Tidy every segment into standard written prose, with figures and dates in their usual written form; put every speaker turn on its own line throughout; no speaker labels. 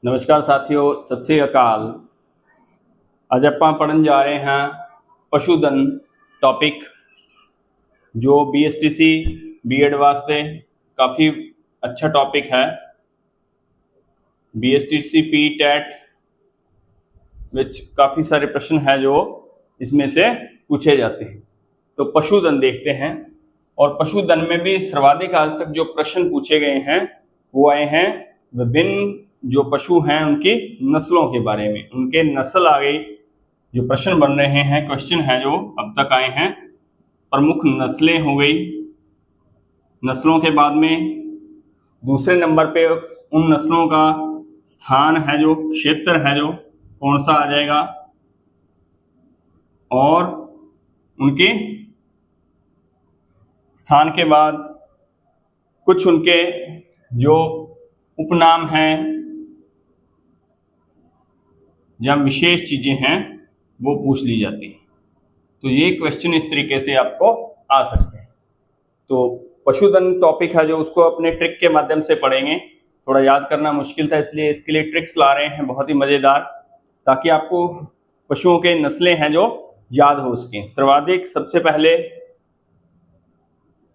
नमस्कार साथियों, सत श्री अकाल। आज ਆਪਾਂ पढ़न जा रहे हैं पशुधन टॉपिक, जो BSTC बीएड वास्ते काफ़ी अच्छा टॉपिक है। BSTC PTET विच काफ़ी सारे प्रश्न हैं जो इसमें से पूछे जाते हैं। तो पशुधन देखते हैं, और पशुधन में भी सर्वाधिक आज तक जो प्रश्न पूछे गए हैं वो आए हैं विभिन्न जो पशु हैं उनकी नस्लों के बारे में। उनके नस्ल आ गई, जो प्रश्न बन रहे हैं, क्वेश्चन है जो अब तक आए हैं, प्रमुख नस्लें हो गई। नस्लों के बाद में दूसरे नंबर पे उन नस्लों का स्थान है, जो क्षेत्र है, जो कौन सा आ जाएगा, और उनके स्थान के बाद कुछ उनके जो उपनाम हैं या विशेष चीजें हैं वो पूछ ली जाती हैं। तो ये क्वेश्चन इस तरीके से आपको आ सकते हैं। तो पशुधन टॉपिक है जो उसको अपने ट्रिक के माध्यम से पढ़ेंगे। थोड़ा याद करना मुश्किल था, इसलिए इसके लिए ट्रिक्स ला रहे हैं बहुत ही मजेदार, ताकि आपको पशुओं के नस्लें हैं जो याद हो सकें। सर्वाधिक सबसे पहले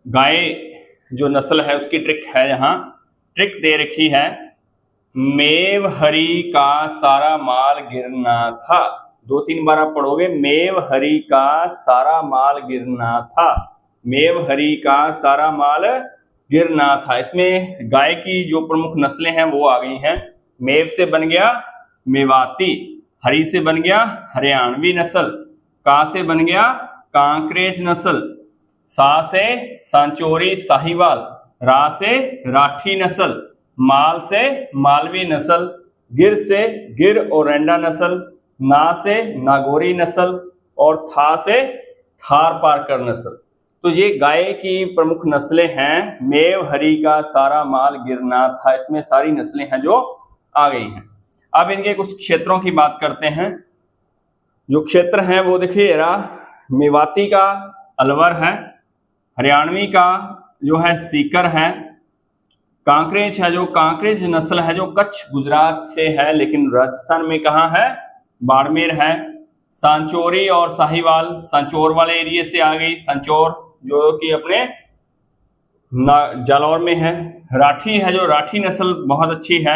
गाय जो नस्ल है उसकी ट्रिक है। यहाँ ट्रिक दे रखी है, मेव हरी का सारा माल गिरना था। 2-3 बार आप पढ़ोगे, मेव हरी का सारा माल गिरना था। मेव हरी का सारा माल गिरना था। इसमें गाय की जो प्रमुख नस्लें हैं वो आ गई हैं। मेव से बन गया मेवाती, हरी से बन गया हरियाणवी नस्ल, का से बन गया कांकरेज नस्ल, सा से सांचोरी साहिवाल, रा से राठी नस्ल, माल से मालवी नस्ल, गिर से गिर ओरेंडा नस्ल, ना से नागौरी नस्ल, और था से थार पारकर नस्ल। तो ये गाय की प्रमुख नस्लें हैं। मेव हरी का सारा माल गिरना था, इसमें सारी नस्लें हैं जो आ गई हैं। अब इनके कुछ क्षेत्रों की बात करते हैं। जो क्षेत्र हैं वो देखिए, मेवाती का अलवर है, हरियाणवी का जो है सीकर है, कांकरेज है जो कांकरेज नस्ल है जो कच्छ गुजरात से है, लेकिन राजस्थान में कहाँ है, बाड़मेर है। सांचोरी और साहिवाल सांचौर वाले एरिया से आ गई, सांचौर जो कि अपने जालौर में है। राठी है जो राठी नस्ल बहुत अच्छी है,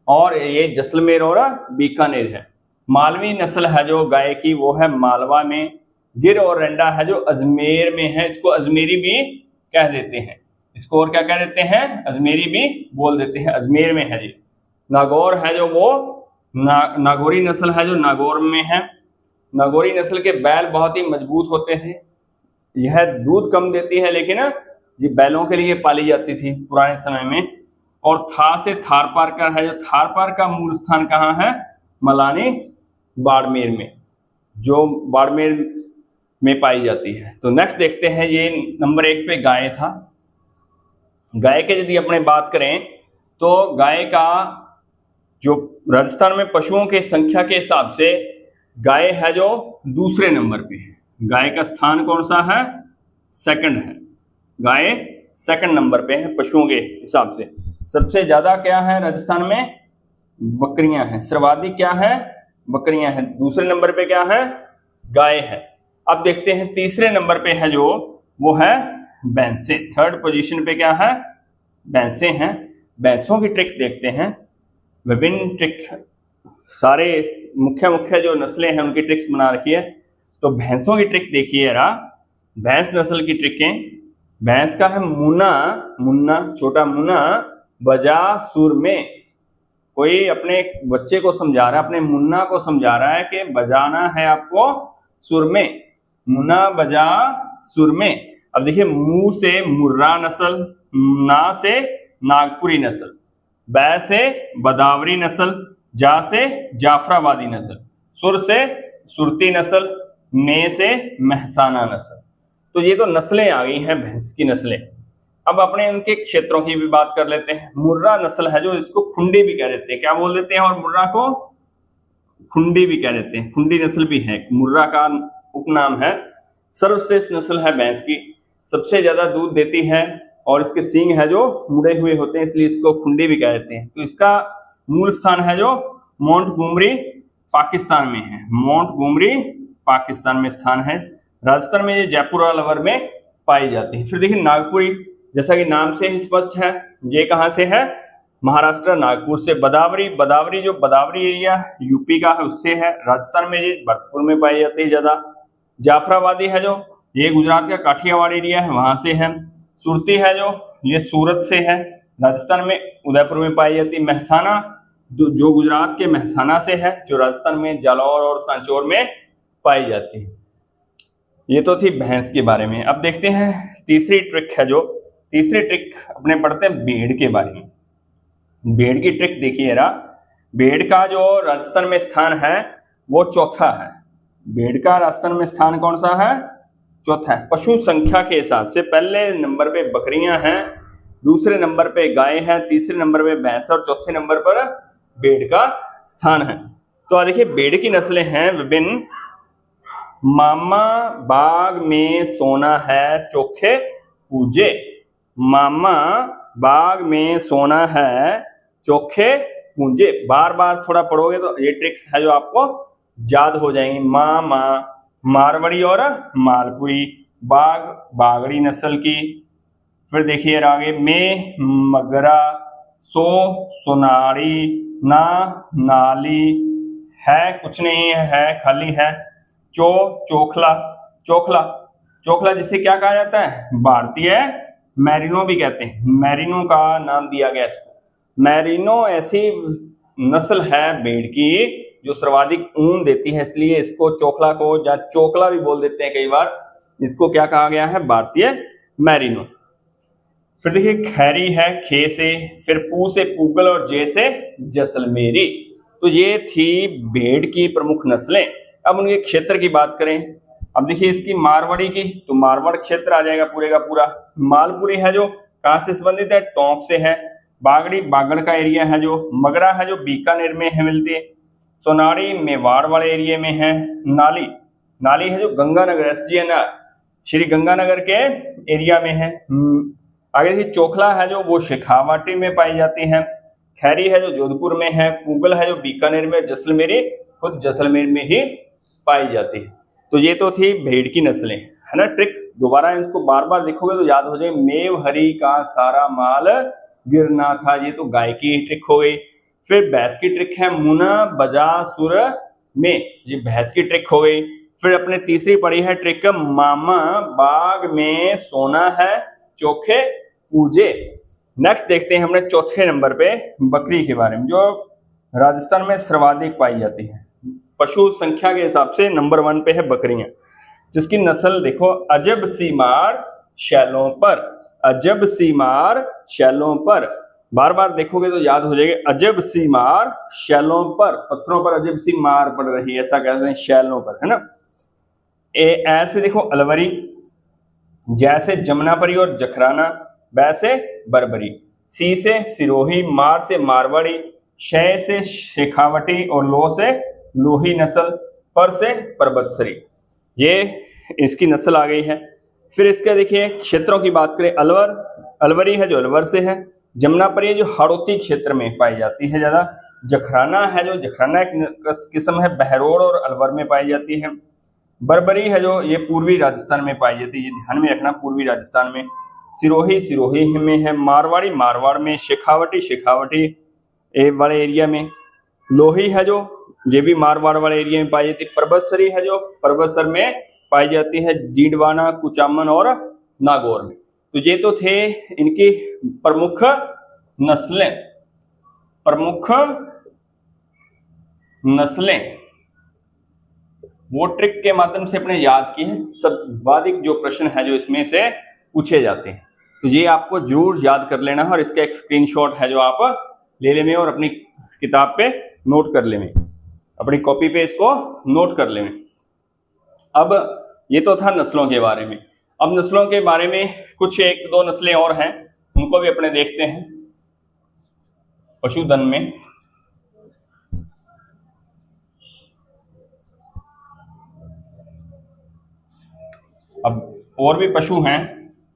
और ये जैसलमेर और बीकानेर है। मालवी नस्ल है जो गाय की वो है मालवा में। गिर और रेंडा है जो अजमेर में है, इसको अजमेरी भी कह देते हैं। इसको और क्या कह देते हैं, अजमेरी भी बोल देते हैं, अजमेर में है जी। नागौर है जो वो नागौरी नस्ल है जो नागौर में है। नागौरी नस्ल के बैल बहुत ही मजबूत होते थे। यह दूध कम देती है, लेकिन ये बैलों के लिए पाली जाती थी पुराने समय में। और था से थार पारकर है जो थार पार का मूल स्थान कहाँ है, मलानी बाड़मेर में, जो बाड़मेर में पाई जाती है। तो नेक्स्ट देखते हैं, ये नंबर 1 पे गाय था। गाय के यदि अपने बात करें तो गाय का जो राजस्थान में पशुओं के संख्या के हिसाब से गाय है जो दूसरे नंबर पे है। गाय का स्थान कौन सा है, सेकंड है। गाय सेकंड नंबर पे है पशुओं के हिसाब से। सबसे ज्यादा क्या है राजस्थान में, बकरियां हैं। सर्वाधिक क्या है, बकरियां हैं। दूसरे नंबर पे क्या है, गाय है। अब देखते हैं तीसरे नंबर पे है जो वो है भैंसे। थर्ड पोजीशन पे क्या है, भैंसे हैं। भैंसों की ट्रिक देखते हैं। विभिन्न ट्रिक, सारे मुख्य जो नस्लें हैं उनकी ट्रिक्स बना रखी है। तो भैंसों की ट्रिक देखिए जरा, भैंस नस्ल की ट्रिकें। भैंस का है मुन्ना, मुन्ना छोटा मुन्ना बजा सुर में। कोई अपने बच्चे को समझा रहा है, अपने मुन्ना को समझा रहा है कि बजाना है आपको सुर में, मुन्ना बजा सुर में। अब देखिए, मुंह से मुर्रा नस्ल, ना से नागपुरी नस्ल, बै से बदावरी नस्ल, जा से जाफराबादी नस्ल, सुर से सुरती नस्ल, में से महसाना नस्ल। तो ये तो नस्लें आ गई हैं भैंस की नस्लें। अब अपने उनके क्षेत्रों की भी बात कर लेते हैं। मुर्रा नस्ल है जो, इसको खुंडी भी कह देते हैं। क्या बोल देते हैं, और मुर्रा को खुंडी भी कह देते हैं। खुंडी नस्ल भी है, मुर्रा का उपनाम है। सर्वश्रेष्ठ नस्ल है भैंस की, सबसे ज्यादा दूध देती है, और इसके सींग है जो मुड़े हुए होते हैं, इसलिए इसको खुंडी भी कह देते हैं। तो इसका मूल स्थान है जो मोंटगोमरी पाकिस्तान में है, मोंटगोमरी पाकिस्तान में स्थान है। राजस्थान में ये जयपुर और अलवर में पाई जाती है। फिर देखिए नागपुरी, जैसा कि नाम से ही स्पष्ट है, ये कहाँ से है, महाराष्ट्र नागपुर से। बदावरी, बदावरी जो बदावरी एरिया यूपी का है उससे है, राजस्थान में ये भरतपुर में पाई जाती है ज्यादा। जाफराबादी है जो ये गुजरात का काठियावाड़ एरिया है वहां से है। सुरती है जो ये सूरत से है, राजस्थान में उदयपुर में पाई जाती है। महसाना जो गुजरात के महसाना से है, जो राजस्थान में जालौर और सांचौर में पाई जाती है। ये तो थी भैंस के बारे में। अब देखते हैं तीसरी ट्रिक है, जो तीसरी ट्रिक अपने पढ़ते हैं भेड़ के बारे में। भेड़ की ट्रिक देखिए रहा, भेड़ का जो राजस्थान में स्थान है वो चौथा है। भेड़ का राजस्थान में स्थान कौन सा है, चौथा है। पशु संख्या के हिसाब से पहले नंबर पे बकरियां हैं, दूसरे नंबर पे गाय है, तीसरे नंबर पे भैंस और चौथे नंबर पर भेड़ का स्थान है। तो देखिए भेड़ की नस्लें हैं विभिन्न। मामा बाग में सोना है चोखे पूजे, मामा बाग में सोना है चोखे पूजे। बार बार थोड़ा पढ़ोगे तो ये ट्रिक्स है जो आपको याद हो जाएंगी। मामा मारवाड़ी और मालपुरी, बाग बागड़ी नस्ल की। फिर देखिए आगे में मगरा, सो सोनारी, ना नाली, है कुछ नहीं है खाली है। चो चोखला, चोखला चोखला जिसे क्या कहा जाता है, भारतीय मैरिनो भी कहते हैं, मैरिनो का नाम दिया गया इसको। मैरिनो ऐसी नस्ल है भेड़ की जो सर्वाधिक ऊन देती है, इसलिए इसको चोखला को या चोकला भी बोल देते हैं कई बार। इसको क्या कहा गया है, भारतीय मैरिनो। फिर देखिए खैरी है खे से, फिर पू से पूगल और जे से जैसलमेरी। तो ये थी भेड़ की प्रमुख नस्लें। अब उनके क्षेत्र की बात करें, अब देखिए इसकी मारवाड़ी की, तो मारवाड़ क्षेत्र आ जाएगा पूरे का पूरा। मालपुरी है जो कहां से संबंधित है, टोंक से है। बागड़ी बागड़ का एरिया है जो। मगरा है जो बीकानेर में है मिलती है। सोनाड़ी मेवाड़ वाले एरिया में है। नाली, नाली है जो गंगानगर SGNR श्री गंगानगर के एरिया में है। आगे देखिए चोखला है जो वो शेखावाटी में पाई जाती है। खैरी है जो जोधपुर में है। पूगल है जो बीकानेर में, जैसलमेरी खुद जैसलमेर में ही पाई जाती है। तो ये तो थी भेड़ की नस्लें, है ना। ट्रिक्स दोबारा इसको बार बार देखोगे तो याद हो जाए। मेव हरी का सारा माल गिरना था, ये तो गाय की ट्रिक हो गई। फिर भैंस की ट्रिक है मुना बजा सुर में, ये भैंस की ट्रिक हो गई। फिर अपने तीसरी पड़ी है ट्रिक मामा बाग में सोना है चोखे पूजे। नेक्स्ट देखते हैं हमने चौथे नंबर पे बकरी के बारे में, जो राजस्थान में सर्वाधिक पाई जाती है। पशु संख्या के हिसाब से नंबर 1 पे है बकरियां, जिसकी नस्ल देखो अजब सीमार शैलों पर, अजब सीमार शैलों पर। बार बार देखोगे तो याद हो जाएगा। अजब सीमार शैलों पर, पत्थरों पर अजब सी मार पड़ रही है, ऐसा कहते हैं शैलों पर, है ना। ऐसे देखो अलवरी, जैसे जमुनापरी और जखराना, वैसे बरबरी। सी से सिरोही, मार से मारवाड़ी, शय से शेखावटी और लो से लोही नस्ल, पर से परबतसरी। ये इसकी नस्ल आ गई है। फिर इसके देखिए क्षेत्रों की बात करें, अलवर, अलवरी है जो अलवर से है। जमुनापरी है जो हाड़ौती क्षेत्र में पाई जाती है ज्यादा। जखराना है जो, जखराना एक किस्म है, बहरोड़ और अलवर में पाई जाती है। बरबरी है जो ये पूर्वी राजस्थान में पाई जाती है, ये ध्यान में रखना, पूर्वी राजस्थान में। सिरोही सिरोही में है। मारवाड़ी मारवाड़ में। शेखावटी शेखावटी वाले एरिया में। लोही है जो ये भी मारवाड़ वाले एरिया में पाई जाती है। परबतसरी है जो परबतसर में पाई जाती है, डीडवाना, कुचामन और नागौर में। तो ये तो थे इनकी प्रमुख नस्लें, प्रमुख नस्लें। वो ट्रिक के माध्यम से अपने याद की है। सर्वाधिक जो प्रश्न है जो इसमें से पूछे जाते हैं, तो ये आपको जरूर याद कर लेना है। और इसका एक स्क्रीनशॉट है जो आप ले लें और अपनी किताब पे नोट कर लें, अपनी कॉपी पे इसको नोट कर लें। अब ये तो था नस्लों के बारे में। अब नस्लों के बारे में कुछ एक दो नस्लें और हैं, उनको भी अपने देखते हैं पशुधन में। अब और भी पशु हैं,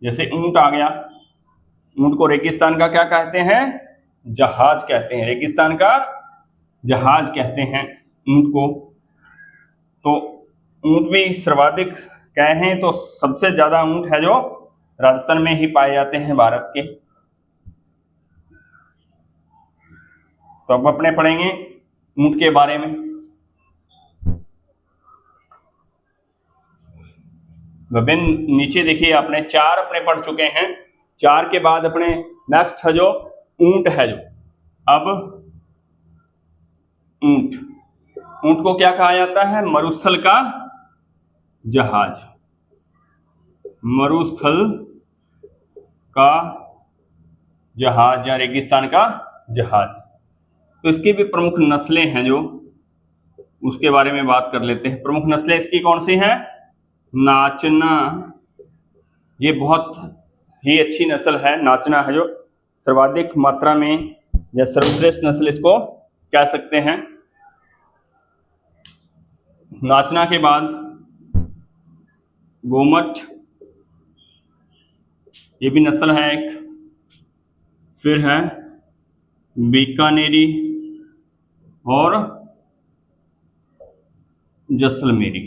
जैसे ऊंट आ गया। ऊंट को रेगिस्तान का क्या कहते हैं, जहाज कहते हैं, रेगिस्तान का जहाज कहते हैं ऊंट को। तो ऊंट भी सर्वाधिक कहें तो सबसे ज्यादा ऊंट है जो राजस्थान में ही पाए जाते हैं भारत के। तो अब अपने पढ़ेंगे ऊंट के बारे में। विभिन्न, नीचे देखिए आपने 4 अपने पढ़ चुके हैं। 4 के बाद अपने नेक्स्ट है जो ऊंट है जो। अब ऊंट, ऊंट को क्या कहा जाता है? मरुस्थल का जहाज, मरुस्थल का जहाज या रेगिस्तान का जहाज। तो इसकी भी प्रमुख नस्लें हैं जो, उसके बारे में बात कर लेते हैं। प्रमुख नस्लें इसकी कौन सी हैं? नाचना, ये बहुत ही अच्छी नस्ल है। नाचना है जो सर्वाधिक मात्रा में या सर्वश्रेष्ठ नस्ल इसको कह सकते हैं। नाचना के बाद गोमट, ये भी नस्ल है एक। फिर है बीकानेरी और जैसलमेरी।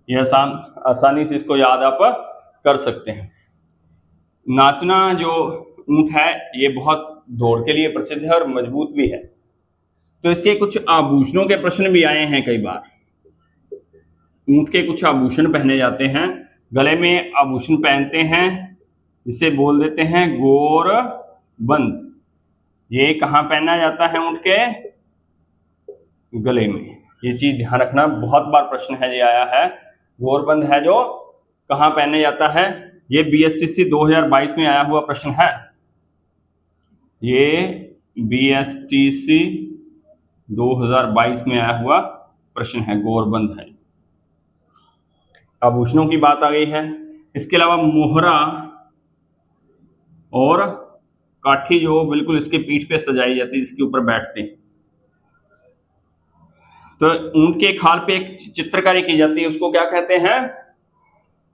ये आसानी से इसको याद आप कर सकते हैं। नाचना जो ऊंट है ये बहुत दौड़ के लिए प्रसिद्ध है और मजबूत भी है। तो इसके कुछ आभूषणों के प्रश्न भी आए हैं कई बार। ऊंट के कुछ आभूषण पहने जाते हैं, गले में आभूषण पहनते हैं, जिसे बोल देते हैं गोरबंद। ये कहाँ पहना जाता है? ऊंट के गले में। ये चीज ध्यान रखना, बहुत बार प्रश्न है ये आया है। गोरबंद है जो कहाँ पहने जाता है? ये BSTC 2022 में आया हुआ प्रश्न है। ये BSTC 2022 में आया हुआ प्रश्न है, गोरबंद है। आभूषणों की बात आ गई है। इसके अलावा मोहरा और काठी जो बिल्कुल इसके पीठ पे सजाई जाती है, इसके ऊपर बैठते हैं। तो ऊंट के खाल पे एक चित्रकारी की जाती है, उसको क्या कहते हैं?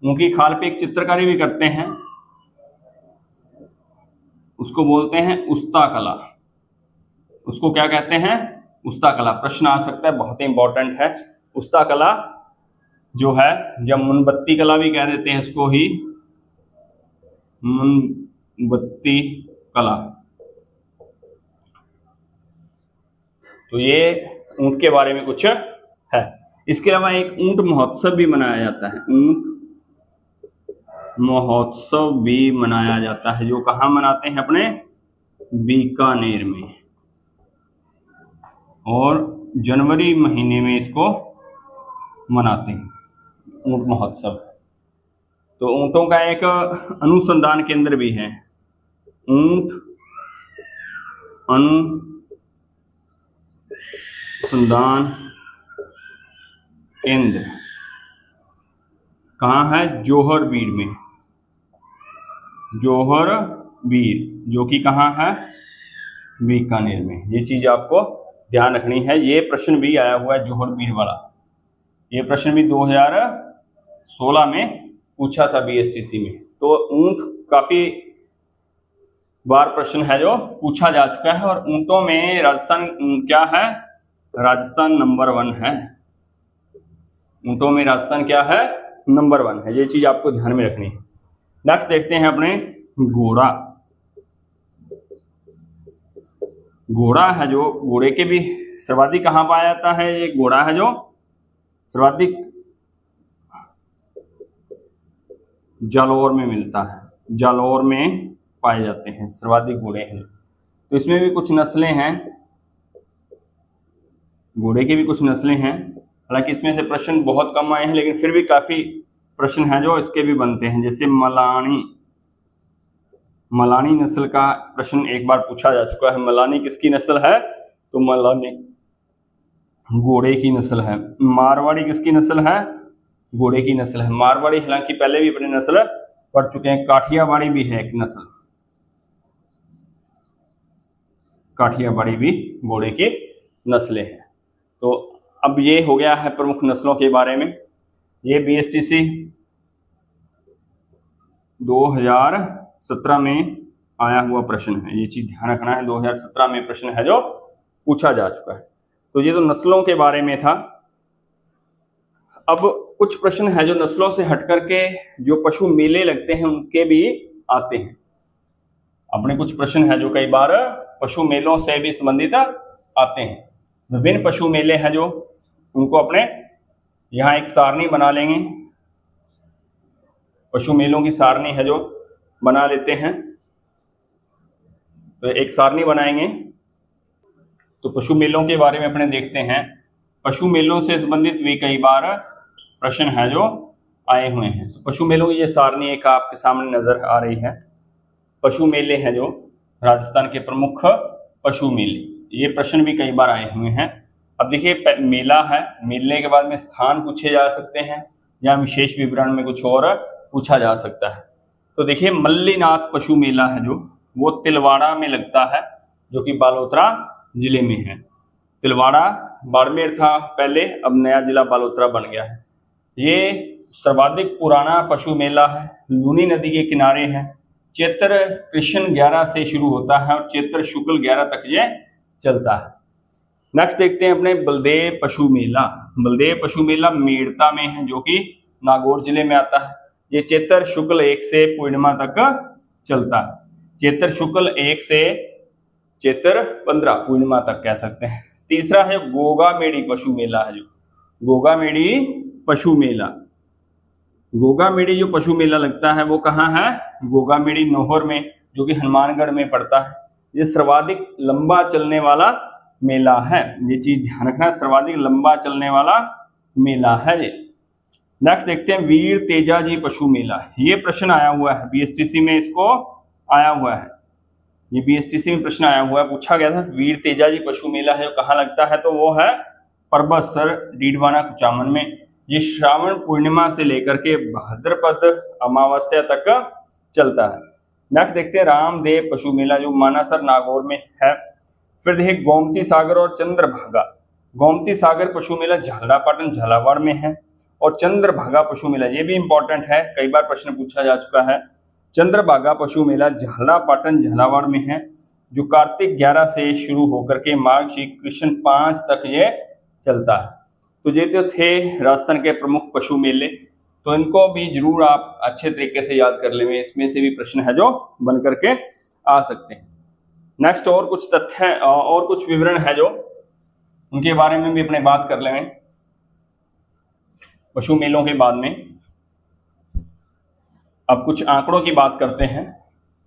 ऊंट की खाल पे एक चित्रकारी भी करते हैं, उसको बोलते हैं उस्ता कला। उसको क्या कहते हैं? उस्ता कला। प्रश्न आ सकता है, बहुत ही इंपॉर्टेंट है। उस्ता कला जो है, जब मुनबत्ती कला भी कह देते हैं इसको ही, मुनबत्ती कला। तो ये ऊंट के बारे में कुछ है। इसके अलावा एक ऊंट महोत्सव भी मनाया जाता है। ऊंट महोत्सव भी मनाया जाता है, जो कहाँ मनाते हैं? अपने बीकानेर में। और जनवरी महीने में इसको मनाते हैं, ऊंट महोत्सव। तो ऊंटों का एक अनुसंधान केंद्र भी है, ऊंट अनुसंधान केंद्र। कहाँ है? जोहरबीर में। जोहरबीर जो कि कहाँ है? बीकानेर में। ये चीज आपको ध्यान रखनी है। ये प्रश्न भी आया हुआ है जोहरबीर वाला। ये प्रश्न भी 2016 में पूछा था BSTC में। तो ऊंट काफी बार प्रश्न है जो पूछा जा चुका है। और ऊंटों में राजस्थान क्या है? राजस्थान नंबर 1 है। ऊंटों में राजस्थान क्या है? नंबर 1 है। ये चीज आपको ध्यान में रखनी है। नेक्स्ट देखते हैं अपने घोड़ा। घोड़ा है जो, घोड़े के भी सर्वाधिक कहाँ पाया जाता है? ये घोड़ा है जो सर्वाधिक जालौर में मिलता है, जालौर में पाए जाते हैं सर्वाधिक घोड़े हैं। तो इसमें भी कुछ नस्लें हैं, घोड़े की भी कुछ नस्लें हैं। हालांकि इसमें से प्रश्न बहुत कम आए हैं, लेकिन फिर भी काफी प्रश्न हैं जो इसके भी बनते हैं। जैसे मलानी नस्ल का प्रश्न एक बार पूछा जा चुका है। मलानी किसकी नस्ल है? तो मलानी घोड़े की नस्ल है। मारवाड़ी किसकी नस्ल है? घोड़े की नस्ल है। मारवाड़ी हालांकि पहले भी अपनी नस्ल पढ़ चुके हैं। काठियावाड़ी भी है एक नस्ल, काठियावाड़ी भी घोड़े की नस्लें हैं। तो अब ये हो गया है प्रमुख नस्लों के बारे में। ये BSTC 2017 में आया हुआ प्रश्न है, ये चीज ध्यान रखना है। 2017 में प्रश्न है जो पूछा जा चुका है। तो ये तो नस्लों के बारे में था। अब कुछ प्रश्न है जो नस्लों से हट करके जो पशु मेले लगते हैं उनके भी आते हैं। अपने कुछ प्रश्न है जो कई बार पशु मेलों से भी संबंधित आते हैं। विभिन्न पशु मेले हैं जो उनको अपने यहाँ एक सारणी बना लेंगे, पशु मेलों की सारणी है जो बना लेते हैं। तो एक सारणी बनाएंगे। तो पशु मेलों के बारे में अपने देखते हैं। पशु मेलों से संबंधित भी कई बार प्रश्न है जो आए हुए हैं। तो पशु मेलों की ये सारणी एक आपके सामने नजर आ रही है। पशु मेले हैं जो राजस्थान के प्रमुख पशु मेले, ये प्रश्न भी कई बार आए हुए हैं। अब देखिए मेला है, मेले के बाद में स्थान पूछे जा सकते हैं या विशेष विवरण में कुछ और पूछा जा सकता है। तो देखिए मल्लीनाथ पशु मेला है जो वो तिलवाड़ा में लगता है, जो कि बालोतरा जिले में है। तिलवाड़ा बाड़मेर था पहले, अब नया जिला बालोतरा बन गया है। ये सर्वाधिक पुराना पशु मेला है, लूनी नदी के किनारे है। चैत्र कृष्ण 11 से शुरू होता है और चैत्र शुक्ल 11 तक ये चलता है। नेक्स्ट देखते हैं अपने बलदेव पशु मेला। बलदेव पशु मेला मेड़ता में है, जो कि नागौर जिले में आता है। ये चैत्र शुक्ल 1 से पूर्णिमा तक चलता है। चैत्र शुक्ल 1 से चैत्र 15 पूर्णिमा तक कह सकते हैं। तीसरा है गोगामेड़ी पशु मेला है जो गोगामेड़ी पशु मेला। गोगामेड़ी जो पशु मेला लगता है वो कहाँ है? गोगामेड़ी नौहर में, जो कि हनुमानगढ़ में पड़ता है। ये सर्वाधिक लंबा चलने वाला मेला है, ये चीज ध्यान रखना, सर्वाधिक लंबा चलने वाला मेला है ये। नेक्स्ट देखते हैं वीर तेजाजी पशु मेला। ये प्रश्न आया हुआ है बीएसटीसी में, इसको आया हुआ है, ये बीएसटीसी में प्रश्न आया हुआ है, पूछा गया था। वीर तेजाजी पशु मेला है कहाँ लगता है? तो वो है परबतसर डीडवाना कुचामन में। ये श्रावण पूर्णिमा से लेकर के भाद्रपद अमावस्या तक चलता है। नेक्स्ट देखते हैं रामदेव पशु मेला, जो मानासर नागौर में है। फिर देखिए गोमती सागर और चंद्रभागा। गोमती सागर पशु मेला झालरापाटन झालावाड़ में है और चंद्रभागा पशु मेला ये भी इंपॉर्टेंट है, कई बार प्रश्न पूछा जा चुका है। चंद्रभागा पशु मेला झालरापाटन झालावाड़ में है, जो कार्तिक 11 से शुरू होकर के माघ कृष्ण 5 तक ये चलता है। तो ये तो थे राजस्थान के प्रमुख पशु मेले, तो इनको भी जरूर आप अच्छे तरीके से याद कर लेंगे। इसमें से भी प्रश्न है जो बन करके आ सकते हैं। नेक्स्ट और कुछ तथ्य और कुछ विवरण है जो उनके बारे में भी अपने बात कर लेंगे पशु मेलों के बाद में। अब कुछ आंकड़ों की बात करते हैं।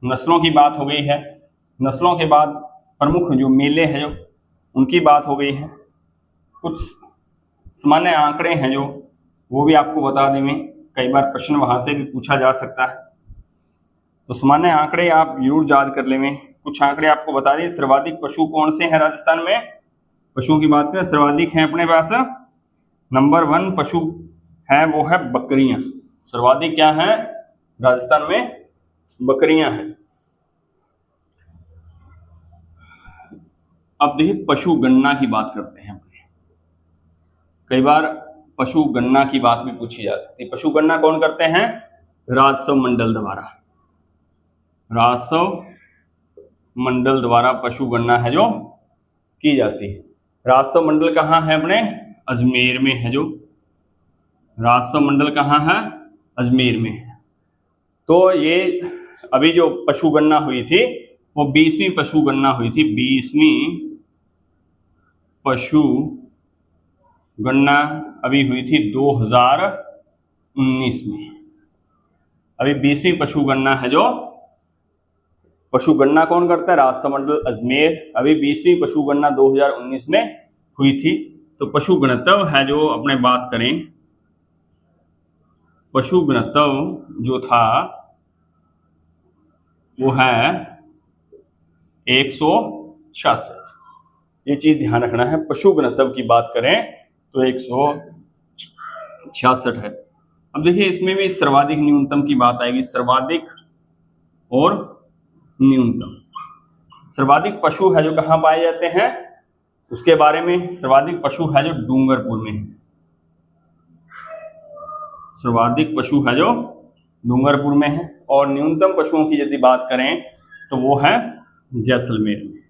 नस्लों की बात हो गई है, नस्लों के बाद प्रमुख जो मेले हैं जो उनकी बात हो गई है। कुछ सामान्य आंकड़े हैं जो वो भी आपको बता देंगे, कई बार प्रश्न वहां से भी पूछा जा सकता है। तो सामान्य आंकड़े आप जरूर याद कर लेंगे। कुछ आंकड़े आपको बता दें। सर्वाधिक पशु कौन से हैं राजस्थान में? पशुओं की बात करें, सर्वाधिक हैं अपने पास नंबर 1 पशु है वो है बकरियां। सर्वाधिक क्या है राजस्थान में? बकरियां हैं। अब देखिए पशु गणना की बात करते हैं। कई बार पशु गणना की बात भी पूछी जा सकती है। पशु गणना कौन करते हैं? राजस्व मंडल द्वारा। राजस्व मंडल द्वारा पशु गणना है जो की जाती है। राजस्व मंडल कहाँ है अपने? अजमेर में है। जो राजस्व मंडल कहाँ है? अजमेर में है। तो ये अभी जो पशु गणना हुई थी वो 20वीं पशु गणना हुई थी। 20वीं पशु गणना अभी हुई थी 2019 में। अभी 20वीं पशु गणना है जो पशु गणना कौन करता है? राजस्व मंडल अजमेर। अभी 20वीं पशु गणना 2019 में हुई थी। तो पशु घनत्व है जो अपने बात करें, पशु घनत्व जो था वो है 166। ये चीज ध्यान रखना है। पशु घनत्व की बात करें तो 166 है। अब देखिए इसमें भी सर्वाधिक न्यूनतम की बात आएगी। सर्वाधिक और न्यूनतम। सर्वाधिक पशु है जो कहाँ पाए जाते हैं उसके बारे में। सर्वाधिक पशु है जो डूंगरपुर में है। सर्वाधिक पशु है जो डूंगरपुर में है। और न्यूनतम पशुओं की यदि बात करें तो वो है जैसलमेर में।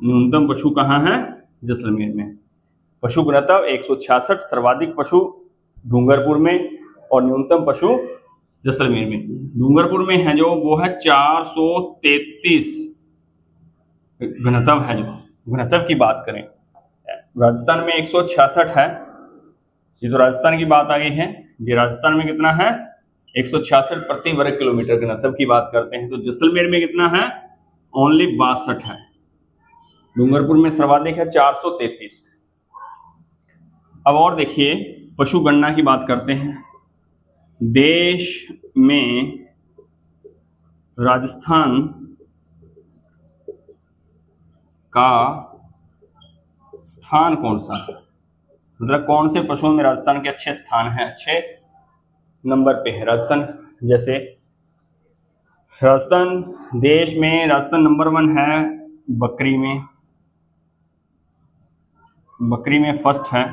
न्यूनतम पशु कहाँ है? जैसलमेर में। पशु घनत्व 166, सर्वाधिक पशु डूंगरपुर में और न्यूनतम पशु जैसलमेर में। डूंगरपुर में है जो वो है 433 घनत्व है। जो घनत्व की बात करें, राजस्थान में 166 है। ये तो राजस्थान की बात आ गई है। ये राजस्थान में कितना है? 166 प्रति वर्ग किलोमीटर घनत्व की बात करते हैं। तो जैसलमेर में कितना है? ओनली 62 है। डूंगरपुर में सर्वाधिक है 433। अब और देखिए, पशु गणना की बात करते हैं। देश में राजस्थान का स्थान कौन सा है? मतलब कौन से पशुओं में राजस्थान के अच्छे स्थान हैं, अच्छे नंबर पे है राजस्थान। जैसे राजस्थान देश में राजस्थान नंबर 1 है बकरी में। बकरी में फर्स्ट है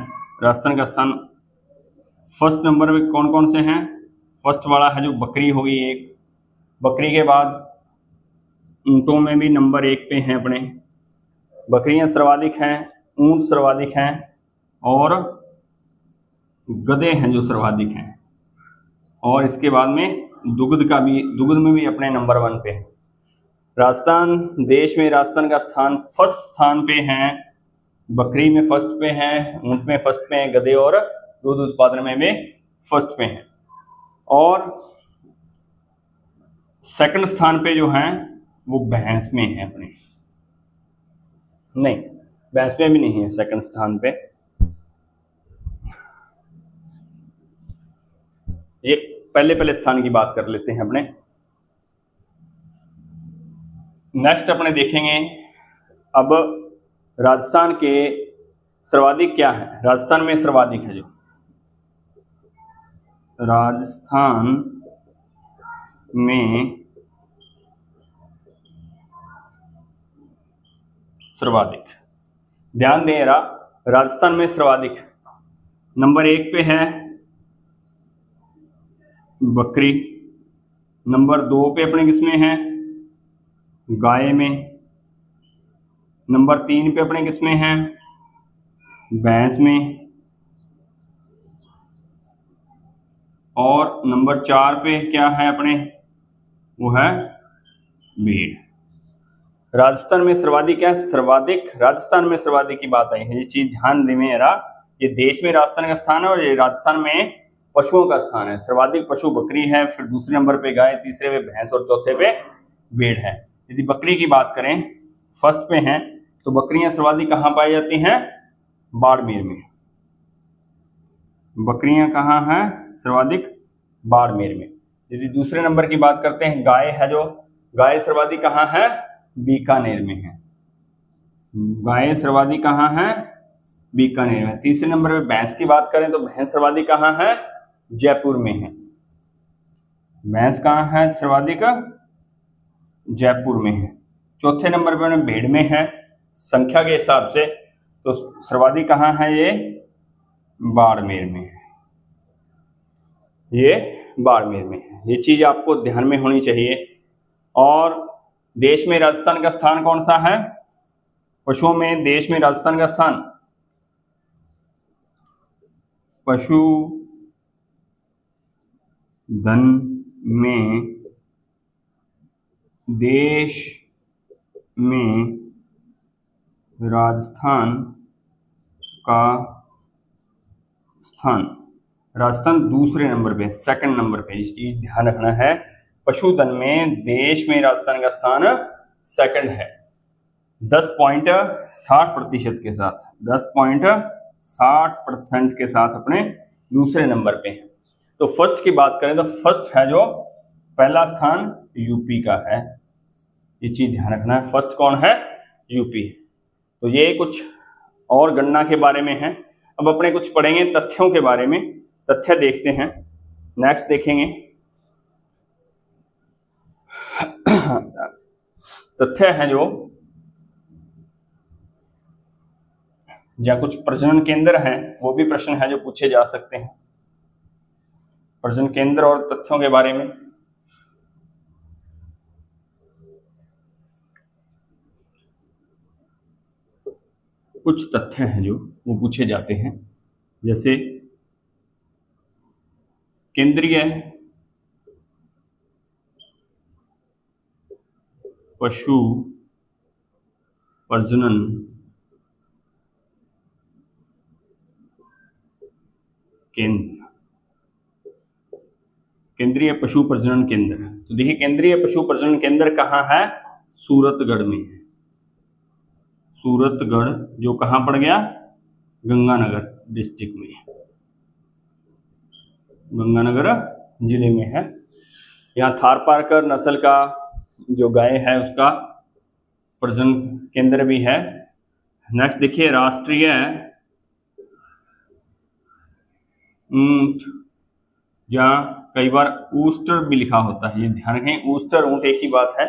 राजस्थान का स्थान। फर्स्ट नंबर पे कौन कौन से हैं? फर्स्ट वाला है जो बकरी होगी एक। बकरी के बाद ऊंटों में भी नंबर 1 पे हैं अपने। बकरियां सर्वाधिक हैं, ऊंट सर्वाधिक हैं और गधे हैं जो सर्वाधिक हैं। और इसके बाद में दुग्ध में भी अपने नंबर 1 पे है। राजस्थान देश में राजस्थान का स्थान फर्स्ट स्थान पे है। बकरी में फर्स्ट पे है, ऊंट में फर्स्ट पे है, गधे और दूध उत्पादन में भी फर्स्ट पे है। और सेकंड स्थान पे जो है वो भैंस में है अपने। नहीं, भैंस में भी नहीं है सेकंड स्थान पे। ये पहले स्थान की बात कर लेते हैं अपने। नेक्स्ट अपने देखेंगे अब राजस्थान के सर्वाधिक क्या है। राजस्थान में सर्वाधिक है जो राजस्थान में सर्वाधिक, ध्यान दें जरा, राजस्थान में सर्वाधिक नंबर 1 पे है बकरी। नंबर 2 पे अपने किसमें है? गाय में। नंबर 3 पे अपने किसमें है? भैंस में। और नंबर 4 पे क्या है अपने? वो है भेड़। राजस्थान में सर्वाधिक है। सर्वाधिक राजस्थान में सर्वाधिक की बात आई है, ये चीज ध्यान दें मेरा। ये देश में राजस्थान का स्थान है और ये राजस्थान में पशुओं का स्थान है। सर्वाधिक पशु बकरी है, फिर दूसरे नंबर पे गाय, तीसरे पे भैंस और चौथे पे भेड़ है। यदि बकरी की बात करें फर्स्ट पे हैं, तो बकरियां सर्वाधिक कहाँ पाई जाती हैं? बाड़मेर में। बकरियां कहाँ हैं सर्वाधिक? बाड़मेर में। यदि दूसरे नंबर की बात करते हैं, गाय है जो, गाय सर्वाधिक कहाँ है? बीकानेर में है। गाय सर्वाधिक कहाँ है? बीकानेर में। तीसरे नंबर पे भैंस की बात करें तो भैंस सर्वाधिक कहाँ है? जयपुर में है। भैंस कहाँ है सर्वाधिक? जयपुर में है। चौथे नंबर पे भेड़ में है संख्या के हिसाब से, तो सर्वाधिक कहाँ है? ये बाड़मेर में है। ये बाड़मेर में है। ये चीज आपको ध्यान में होनी चाहिए। और देश में राजस्थान का स्थान कौन सा है? पशुओं में देश में राजस्थान का स्थान, पशु धन में देश में राजस्थान का स्थान, राजस्थान दूसरे नंबर पे, सेकंड नंबर पे। इस चीज ध्यान रखना है। पशुधन में देश में राजस्थान का स्थान सेकंड है 10.60% के साथ, 10.60% के साथ अपने दूसरे नंबर पे है। तो फर्स्ट की बात करें तो फर्स्ट है जो पहला स्थान यूपी का है। ये चीज ध्यान रखना है। फर्स्ट कौन है? यूपी। तो ये कुछ और गणना के बारे में है। अब अपने कुछ पढ़ेंगे तथ्यों के बारे में। तथ्य देखते हैं, नेक्स्ट देखेंगे। तथ्य है जो जहाँ कुछ प्रजनन केंद्र हैं, वो भी प्रश्न है जो पूछे जा सकते हैं प्रजनन केंद्र और तथ्यों के बारे में। कुछ तथ्य हैं जो वो पूछे जाते हैं, जैसे केंद्रीय पशु प्रजनन केंद्र, केंद्रीय पशु प्रजनन केंद्र। तो देखिए केंद्रीय पशु प्रजनन केंद्र कहाँ है? सूरतगढ़ में है। सूरतगढ़ जो कहाँ पड़ गया? गंगानगर डिस्ट्रिक्ट में, गंगानगर जिले में है। यहाँ थारपारकर नस्ल का जो गाय है उसका प्रजनन केंद्र भी है। नेक्स्ट देखिए राष्ट्रीय ऊंट, जहाँ कई बार ऊस्टर भी लिखा होता है, ये ध्यान रखें, ऊस्टर ऊंट एक ही बात है।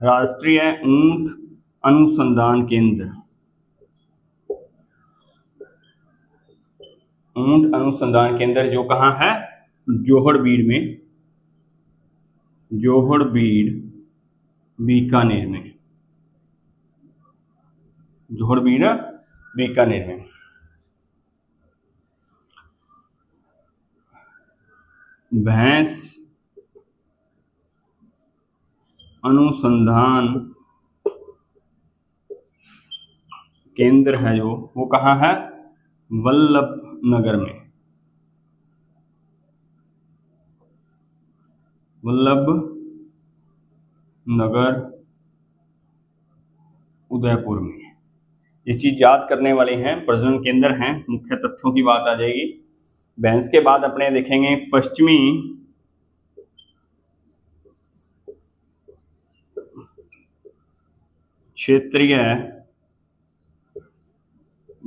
राष्ट्रीय ऊंट अनुसंधान केंद्र, ऊंट अनुसंधान केंद्र जो कहाँ है? जोहड़बीड़ में, जोहड़बीड़ बीकानेर में, जोहड़बीड़ बीकानेर में। भैंस अनुसंधान केंद्र है जो वो कहाँ है? वल्लभनगर में, वल्लभनगर उदयपुर में। ये चीज याद करने वाले हैं, प्रजनन केंद्र हैं। मुख्य तथ्यों की बात आ जाएगी। भैंस के बाद अपने देखेंगे पश्चिमी क्षेत्रीय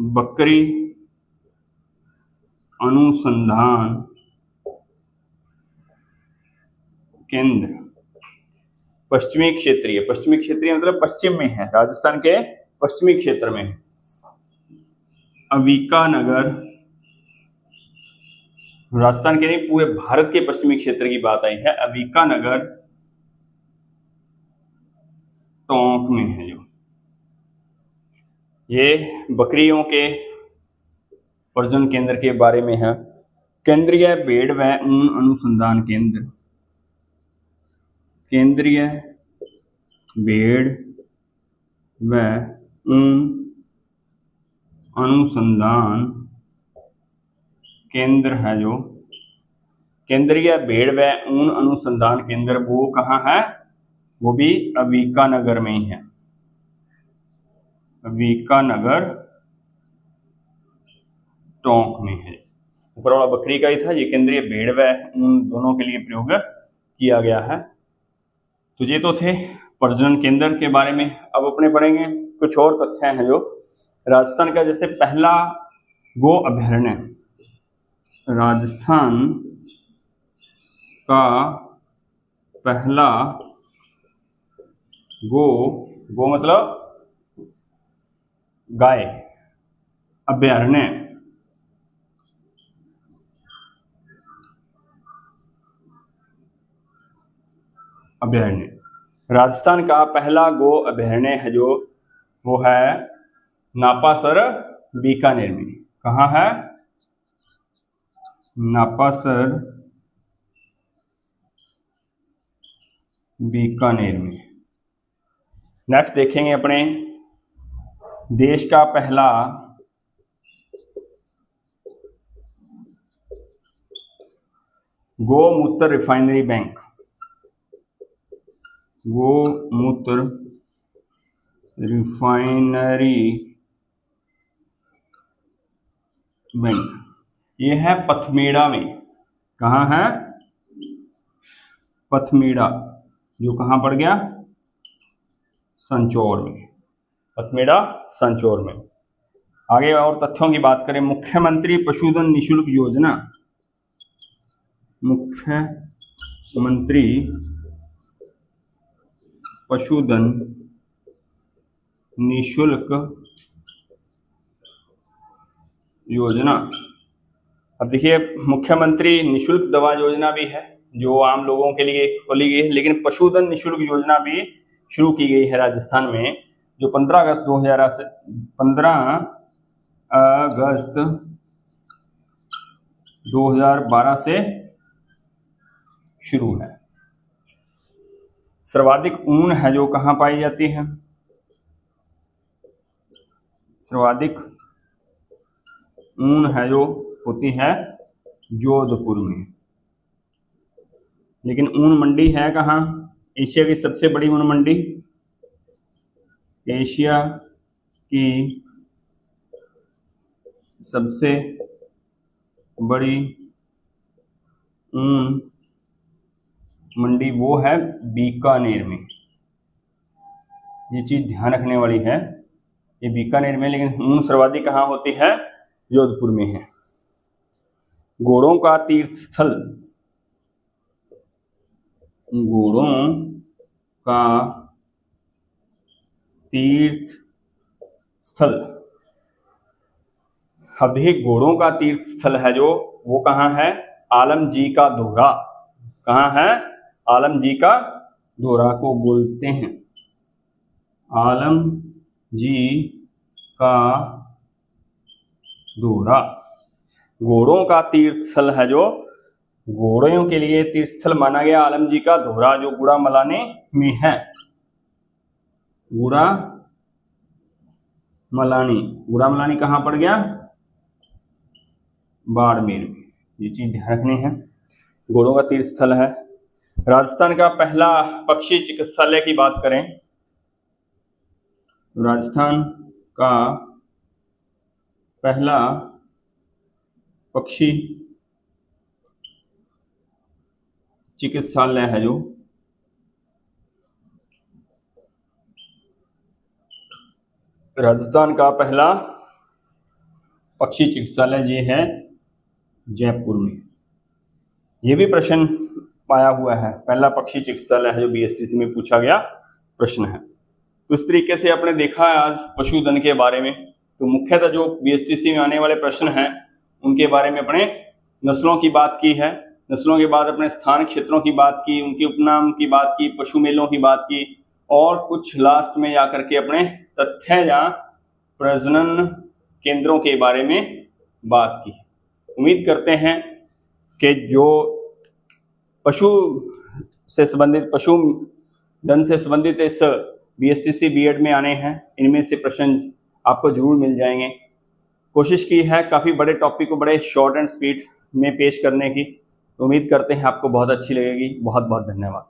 बकरी अनुसंधान केंद्र। पश्चिमी क्षेत्रीय, पश्चिमी क्षेत्रीय मतलब पश्चिम में है, राजस्थान के पश्चिमी क्षेत्र में। अविकानगर, राजस्थान के नहीं पूरे भारत के पश्चिमी क्षेत्र की बात आई है। अविकानगर टोंक में है जो, ये बकरियों के प्रजनन केंद्र के बारे में है। केंद्रीय भेड़ व ऊन अनुसंधान केंद्र, केंद्रीय भेड़ व ऊन अनुसंधान केंद्र है जो, केंद्रीय भेड़ व ऊन अनुसंधान केंद्र वो कहाँ है? वो भी अविकानगर में ही है, अविकानगर टोंक में है। ऊपर वाला बकरी का ही था, ये केंद्रीय भेड़ व ऊन दोनों के लिए प्रयोग किया गया है। तो ये तो थे प्रजनन केंद्र के बारे में। अब अपने पढ़ेंगे कुछ और तथ्य हैं जो राजस्थान का, जैसे पहला गो अभयारण्य, राजस्थान का पहला गो मतलब गाय अभयारण्य, अभयारण्य राजस्थान का पहला गो अभयारण्य है जो वो है नापासर बीकानेर में। कहाँ है? नापासर बीकानेर में। नेक्स्ट देखेंगे अपने देश का पहला गोमूत्र रिफाइनरी बैंक, गोमूत्र रिफाइनरी बैंक, ये है पथमेड़ा में। कहाँ है? पथमेड़ा जो कहाँ पड़ गया? संचौर में, पथमेड़ा संचौर में। आगे और तथ्यों की बात करें, मुख्यमंत्री पशुधन निशुल्क योजना, मुख्यमंत्री पशुधन निशुल्क योजना। अब देखिए मुख्यमंत्री निशुल्क दवा योजना भी है जो आम लोगों के लिए खोली गई है, लेकिन पशुधन निशुल्क योजना भी शुरू की गई है राजस्थान में, जो 15 अगस्त 2012 से शुरू है। सर्वाधिक ऊन है जो कहाँ पाई जाती है? सर्वाधिक ऊन है जो होती है जोधपुर में। लेकिन ऊन मंडी है कहाँ? एशिया की सबसे बड़ी ऊन मंडी, एशिया की सबसे बड़ी ऊन मंडी वो है बीकानेर में। ये चीज ध्यान रखने वाली है, ये बीकानेर में, लेकिन ऊन सर्वाधिक कहाँ होती है? जोधपुर में है। घोड़ों का तीर्थ स्थल, घोड़ों का तीर्थ स्थल, अभी घोड़ों का तीर्थ स्थल है जो वो कहाँ है? आलमजी का दोहरा। कहाँ है? आलमजी का दोहरा को बोलते हैं, आलमजी का दोहरा। घोड़ों का तीर्थ स्थल है जो घोड़ों के लिए तीर्थ स्थल माना गया आलमजी का दोहरा, जो गुड़ामलानी में है। गुड़ामलानी कहाँ पड़ गया? बाड़मेर में। ये चीज ध्यान रखनी है, घोड़ों का तीर्थ स्थल है। राजस्थान का पहला पक्षी चिकित्सालय की बात करें, राजस्थान का पहला पक्षी चिकित्सालय है जो राजस्थान का पहला पक्षी चिकित्सालय ये है जयपुर में। ये भी प्रश्न पाया हुआ है, पहला पक्षी चिकित्सालय है जो बीएसटीसी में पूछा गया प्रश्न है। तो इस तरीके से आपने देखा है आज पशुधन के बारे में। तो मुख्यतः जो बीएसटीसी में आने वाले प्रश्न हैं उनके बारे में अपने नस्लों की बात की है, नस्लों के बाद अपने स्थान क्षेत्रों की बात की, उनके उपनाम की बात की, पशु मेलों की बात की, और कुछ लास्ट में जाकर के अपने तथ्य या प्रजनन केंद्रों के बारे में बात की। उम्मीद करते हैं कि जो पशु से संबंधित, पशुधन से संबंधित इस बीएसटीसी बीएड में आने हैं, इनमें से प्रश्न आपको जरूर मिल जाएंगे। कोशिश की है काफ़ी बड़े टॉपिक को बड़े शॉर्ट एंड स्वीट में पेश करने की। उम्मीद करते हैं आपको बहुत अच्छी लगेगी। बहुत बहुत धन्यवाद।